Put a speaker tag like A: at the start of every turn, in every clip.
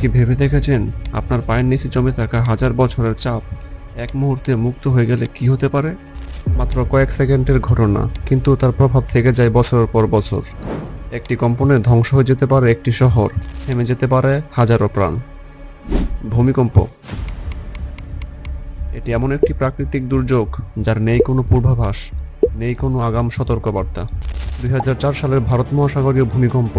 A: কি ভেবে দেখেছেন আপনার পায়ের নিচে জমে থাকা হাজার বছরের চাপ এক মুহূর্তে মুক্ত হয়ে গেলে কি হতে পারে? মাত্র কয়েক সেকেন্ডের ঘটনা, কিন্তু তার প্রভাব থেকে যায় বছরের পর বছর। একটি কম্পনে ধ্বংস হয়ে যেতে পারে একটি শহর, থেমে যেতে পারে হাজারো প্রাণ। ভূমিকম্প এটি এমন একটি প্রাকৃতিক দুর্যোগ যার নেই কোনো পূর্বাভাস, নেই কোনো আগাম সতর্কবার্তা। 2004 সালের ভারত মহাসাগরীয় ভূমিকম্প,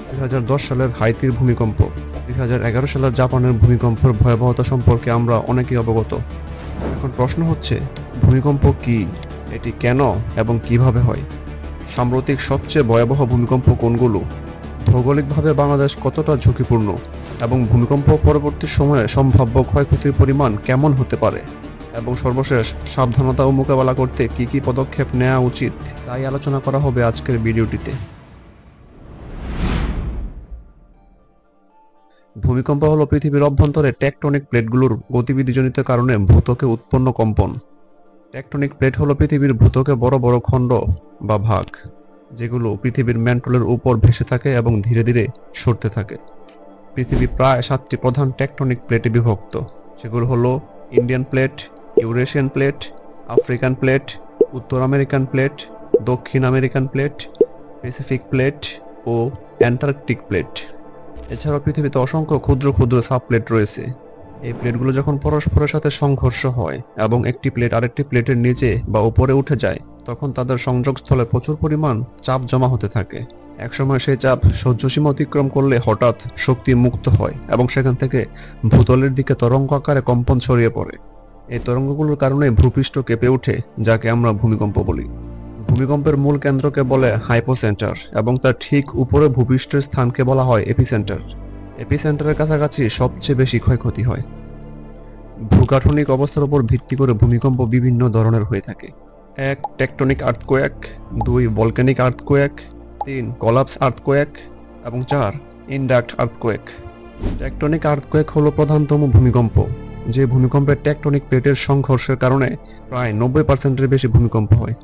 A: 2010 সালের হাইতির ভূমিকম্প, 2011 সালের জাপানের ভূমিকম্পের ভয়াবহতা সম্পর্কে আমরা অনেকেই অবগত। এখন প্রশ্ন হচ্ছে, ভূমিকম্প কি, এটি কেন এবং কিভাবে হয়? সাম্প্রতিক সবচেয়ে ভয়াবহ ভূমিকম্প কোনগুলো? ভৌগোলিকভাবে বাংলাদেশ কতটা ঝুঁকিপূর্ণ এবং ভূমিকম্প পরবর্তী সময়ে সম্ভাব্য ক্ষয়ক্ষতির পরিমাণ কেমন হতে পারে? এবং সর্বশেষ, সাবধানতা ও মোকাবেলা করতে কি কি পদক্ষেপ নেওয়া উচিত, তাই আলোচনা করা হবে আজকের ভিডিওটিতে। ভূমিকম্প হলো পৃথিবীর অভ্যন্তরে টেকটনিক প্লেটগুলোর গতিবিধিজনিত কারণে ভূত্বকে উৎপন্ন কম্পন। টেকটনিক প্লেট হলো পৃথিবীর ভূত্বকে বড় বড় খণ্ড বা ভাগ, যেগুলো পৃথিবীর ম্যান্টলের উপর ভেসে থাকে এবং ধীরে ধীরে সরতে থাকে। পৃথিবী প্রায় 7টি প্রধান টেকটনিক প্লেটে বিভক্ত, সেগুলো হলো Indian plate, Eurasian plate, African plate, উত্তর আমেরিকান প্লেট, দক্ষিণ আমেরিকান প্লেট, প্যাসিফিক প্লেট ও অ্যান্টার্কটিক প্লেট। এছাড়াও পৃথিবীতে অসংখ্য ক্ষুদ্র ক্ষুদ্র সাবপ্লেট রয়েছে। এই প্লেটগুলো যখন পরস্পরের সাথে সংঘর্ষ হয় এবং একটি প্লেট আরেকটি প্লেটের নিচে বা উপরে উঠে যায়, তখন তাদের সংযোগস্থলে প্রচুর পরিমাণ চাপ জমা হতে থাকে। একসময় সেই চাপ সহ্যসীমা অতিক্রম করলে হঠাৎ শক্তি মুক্ত হয় এবং সেখান থেকে ভূতলের দিকে তরঙ্গ আকারে কম্পন ছড়িয়ে পড়ে। এই তরঙ্গগুলোর কারণে ভূপৃষ্ঠ কেঁপে ওঠে, যাকে আমরা ভূমিকম্প বলি। ভূমিকম্পের মূল কেন্দ্রকে বলে হাইপোসেন্টার এবং তার ঠিক উপরে ভূপৃষ্ঠের স্থানকে বলা হয় এপিসেন্টার। এপিসেন্টারের কাছাকাছি সবচেয়ে বেশি ক্ষয়ক্ষতি হয়। ভূগাঠনিক অবস্থার উপর ভিত্তি করে ভূমিকম্প বিভিন্ন ধরনের হয়ে থাকে। 1. Tectonic earthquake, 2. Volcanic earthquake, 3. Collapse earthquake এবং 4. Induct earthquake. টেকটনিক আর্থকোয়েক হলো প্রধানতম ভূমিকম্প, যে ভূমিকম্পের টেকটনিক প্লেটের সংঘর্ষের কারণে প্রায় 90%-এর বেশি ভূমিকম্প হয়।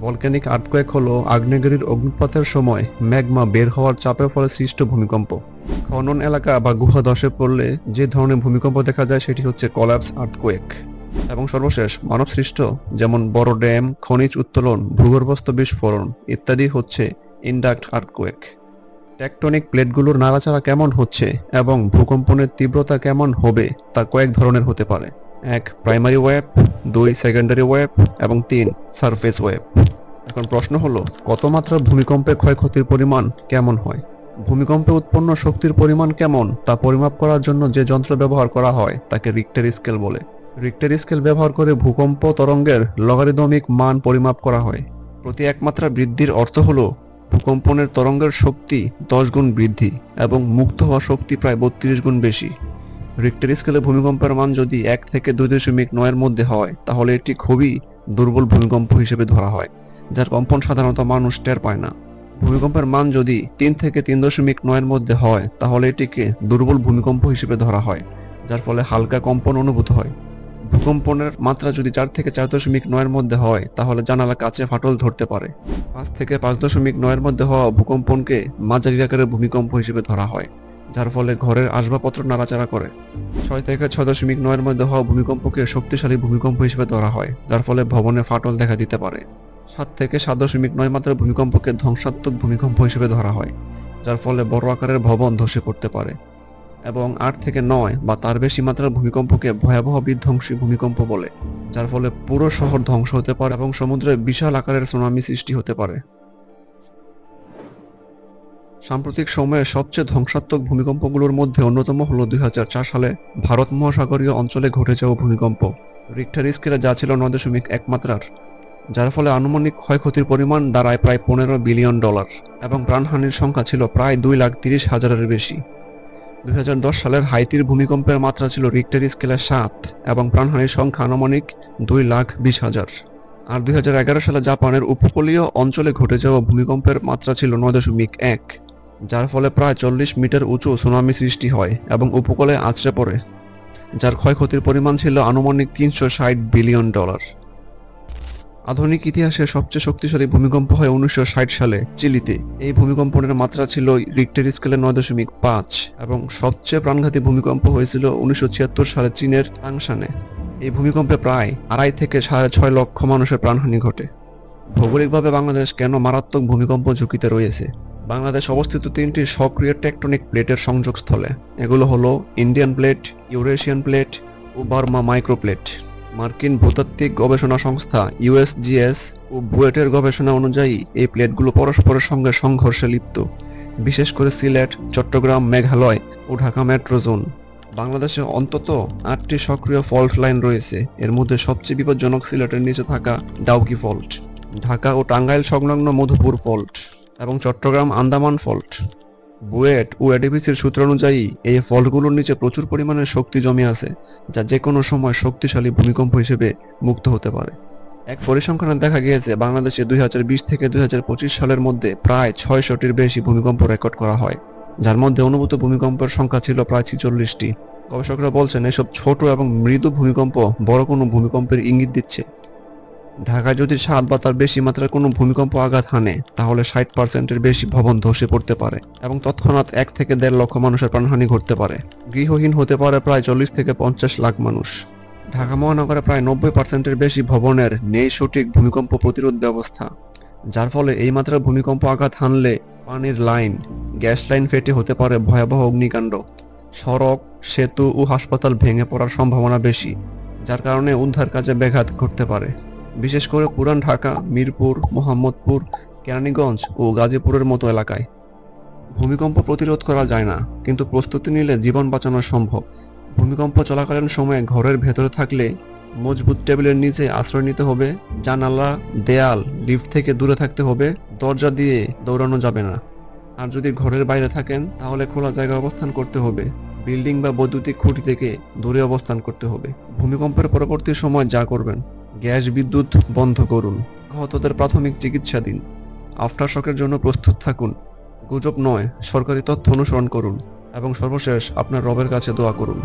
A: ভলক্যানিক আর্থকোয়েক হলো আগ্নেয়গিরির অগ্নুৎপাতের সময় ম্যাগমা বের হওয়ার চাপের ফলে সৃষ্ট ভূমিকম্প। খনন এলাকা বা গুহা ধসে পড়লে যে ধরনের ভূমিকম্প দেখা যায় সেটি হচ্ছে কলাপস আর্থকোয়েক। এবং সর্বশেষ, মানব সৃষ্ট, যেমন বড় ড্যাম, খনিজ উত্তোলন, ভূগর্ভস্থ বিস্ফোরণ ইত্যাদি হচ্ছে ইন্ডাক্ট আর্থকোয়েক। টেকটনিক প্লেটগুলোর নাড়াচাড়া কেমন হচ্ছে এবং ভূকম্পনের তীব্রতা কেমন হবে তা কয়েক ধরনের হতে পারে। 1. Primary wave, 2. সেকেন্ডারি ওয়েভ এবং 3. Surface wave. এখন প্রশ্ন হলো, কত মাত্রার ভূমিকম্পে ক্ষয়ক্ষতির পরিমাণ কেমন হয়? ভূমিকম্পে উৎপন্ন শক্তির পরিমাণ কেমন তা পরিমাপ করার জন্য যে যন্ত্র ব্যবহার করা হয় তাকে রিক্টার স্কেল বলে। রিক্টার স্কেল ব্যবহার করে ভূকম্প তরঙ্গের লগারিদমিক মান পরিমাপ করা হয়। প্রতি 1 মাত্রা বৃদ্ধির অর্থ হলো ভূকম্পনের তরঙ্গের শক্তি 10 গুণ বৃদ্ধি এবং মুক্ত হওয়া শক্তি প্রায় 32 গুণ বেশি। রিক্টার স্কেলে ভূমিকম্পের মান যদি 1 থেকে 2.9 এর মধ্যে হয়, তাহলে এটি খুবই দুর্বল ভূমিকম্প হিসেবে ধরা হয়, যার কম্পন সাধারণত মানুষ টের পায় না। ভূমিকম্পের মান যদি 3 থেকে 3.9 এর মধ্যে হয়, তাহলে এটিকে দুর্বল ভূমিকম্প হিসেবে ধরা হয়, যার ফলে হালকা কম্পন অনুভূত হয়। ভূকম্পনের মাত্রা যদি 4 থেকে 4.9 এর মধ্যে হয়, তাহলে জানালা কাচে ফাটল ধরতে পারে। 5 থেকে 5.9 এর মধ্যে হওয়া ভূকম্পনকে মাঝারি আকারের ভূমিকম্প হিসেবে ধরা হয়, যার ফলে ঘরের আসবাবপত্র নাড়াচাড়া করে। 6 থেকে 6.9 এর মধ্যে হওয়া ভূমিকম্পকে শক্তিশালী ভূমিকম্প হিসেবে ধরা হয়, যার ফলে ভবনে ফাটল দেখা দিতে পারে। 7 থেকে 7.9 মাত্রার ভূমিকম্পকে ধ্বংসাত্মক ভূমিকম্প হিসেবে ধরা হয়, যার ফলে বড় আকারের ভবন ধসে পড়তে পারে। এবং 8 থেকে 9 বা তার বেশি মাত্রার ভূমিকম্পকে ভয়াবহ বিধ্বংসী ভূমিকম্প বলে, যার ফলে পুরো শহর ধ্বংস হতে পারে এবং সমুদ্রে বিশাল আকারের সুনামি সৃষ্টি হতে পারে। সাম্প্রতিক সময়ে সবচেয়ে ধ্বংসাত্মক ভূমিকম্পগুলোর মধ্যে অন্যতম হলো 2004 সালে ভারত মহাসাগরীয় অঞ্চলে ঘটে যাওয়া ভূমিকম্প। রিক্টার স্কেলে যা ছিল 9.1 মাত্রার, যার ফলে আনুমানিক ক্ষয়ক্ষতির পরিমাণ দাঁড়ায় প্রায় $15 বিলিয়ন এবং প্রাণহানির সংখ্যা ছিল প্রায় 2,30,000-এর বেশি। 2010 সালের হাইতির ভূমিকম্পের মাত্রা ছিল রিক্টার স্কেলে 7 এবং প্রাণহানির সংখ্যা আনুমানিক 2,20,000। আর 2011 সালে জাপানের উপকূলীয় অঞ্চলে ঘটে যাওয়া ভূমিকম্পের মাত্রা ছিল 9.1, যার ফলে প্রায় 40 মিটার উঁচু সুনামি সৃষ্টি হয় এবং উপকূলে আছড়ে পড়ে, যার ক্ষয়ক্ষতির পরিমাণ ছিল আনুমানিক $360 বিলিয়ন। আধুনিক ইতিহাসের সবচেয়ে শক্তিশালী ভূমিকম্প হয় 1960 সালে চিলিতে। এই ভূমিকম্পের মাত্রা ছিল রিক্টার স্কেলে 9.5 এবং সবচেয়ে প্রাণঘাতী ভূমিকম্প হয়েছিল 1976 সালে চীনের তাংশানে। এই ভূমিকম্পে প্রায় 2.5 থেকে 6.5 লক্ষ মানুষের প্রাণহানি ঘটে। ভৌগোলিকভাবে বাংলাদেশ কেন মারাত্মক ভূমিকম্প ঝুঁকিতে রয়েছে? বাংলাদেশ অবস্থিত 3টি সক্রিয় টেকটনিক প্লেটের সংযোগস্থলে। এগুলো হলো ইন্ডিয়ান প্লেট, ইউরেশিয়ান প্লেট ও বার্মা মাইক্রোপ্লেট। মার্কিন ভূতাত্ত্বিক গবেষণা সংস্থা ইউএসজিএস ও বুয়েটের গবেষণা অনুযায়ী এই প্লেটগুলো পরস্পরের সঙ্গে সংঘর্ষে লিপ্ত, বিশেষ করে সিলেট, চট্টগ্রাম, মেঘালয় ও ঢাকা মেট্রো জোন। বাংলাদেশে অন্তত 8টি সক্রিয় ফল্ট লাইন রয়েছে। এর মধ্যে সবচেয়ে বিপজ্জনক সিলেটের নিচে থাকা ডাউকি ফল্ট, ঢাকা ও টাঙ্গাইল সংলগ্ন মধুপুর ফল্ট এবং চট্টগ্রাম আন্দামান ফল্ট। বুয়েট ও এডিপিসির সূত্র অনুযায়ী এই ফল্টগুলোর নিচে প্রচুর পরিমাণে শক্তি জমে আছে, যা যে কোনো সময় শক্তিশালী ভূমিকম্প হিসেবে মুক্ত হতে পারে। এক পরিসংখ্যানে দেখা গিয়েছে বাংলাদেশে 2020 থেকে 2025 সালের মধ্যে প্রায় 600টির বেশি ভূমিকম্প রেকর্ড করা হয়, যার মধ্যে অনুভূত ভূমিকম্পের সংখ্যা ছিল প্রায় 46টি। গবেষকরা বলছেন এসব ছোট এবং মৃদু ভূমিকম্প বড় কোনো ভূমিকম্পের ইঙ্গিত দিচ্ছে। ঢাকায় যদি 7 বা তার বেশি মাত্রার কোনো ভূমিকম্প আঘাত হানে, তাহলে 60%-এর বেশি ভবন ধসে পড়তে পারে এবং তৎক্ষণাৎ 1 থেকে 1.5 লক্ষ মানুষের প্রাণহানি ঘটতে পারে। গৃহহীন হতে পারে প্রায় 40 থেকে 50 লাখ মানুষ। ঢাকা মহানগরে প্রায় 90%-এর বেশি ভবনের নেই সঠিক ভূমিকম্প প্রতিরোধ ব্যবস্থা, যার ফলে এই মাত্রার ভূমিকম্প আঘাত হানলে পানির লাইন, গ্যাস লাইন ফেটে হতে পারে ভয়াবহ অগ্নিকাণ্ড। সড়ক, সেতু ও হাসপাতাল ভেঙে পড়ার সম্ভাবনা বেশি, যার কারণে উদ্ধার কাজে ব্যাঘাত ঘটতে পারে, বিশেষ করে পুরান ঢাকা, মিরপুর, মোহাম্মদপুর, কেরানীগঞ্জ ও গাজীপুরের মতো এলাকায়। ভূমিকম্প প্রতিরোধ করা যায় না, কিন্তু প্রস্তুতি নিলে জীবন বাঁচানো সম্ভব। ভূমিকম্প চলাকালীন সময়ে ঘরের ভেতরে থাকলে মজবুত টেবিলের নিচে আশ্রয় নিতে হবে। জানালা, দেয়াল, লিফট থেকে দূরে থাকতে হবে। দরজা দিয়ে দৌড়ানো যাবে না। আর যদি ঘরের বাইরে থাকেন, তাহলে খোলা জায়গায় অবস্থান করতে হবে। বিল্ডিং বা বৈদ্যুতিক খুঁটি থেকে দূরে অবস্থান করতে হবে। ভূমিকম্পের পরবর্তী সময় যা করবেন: গ্যাস বিদ্যুৎ বন্ধ করুন, আহতদের প্রাথমিক চিকিৎসা দিন, আফটার শকের জন্য প্রস্তুত থাকুন, গুজব নয় সরকারি তথ্য অনুসরণ করুন এবং সর্বশেষ আপনার রবের কাছে দোয়া করুন।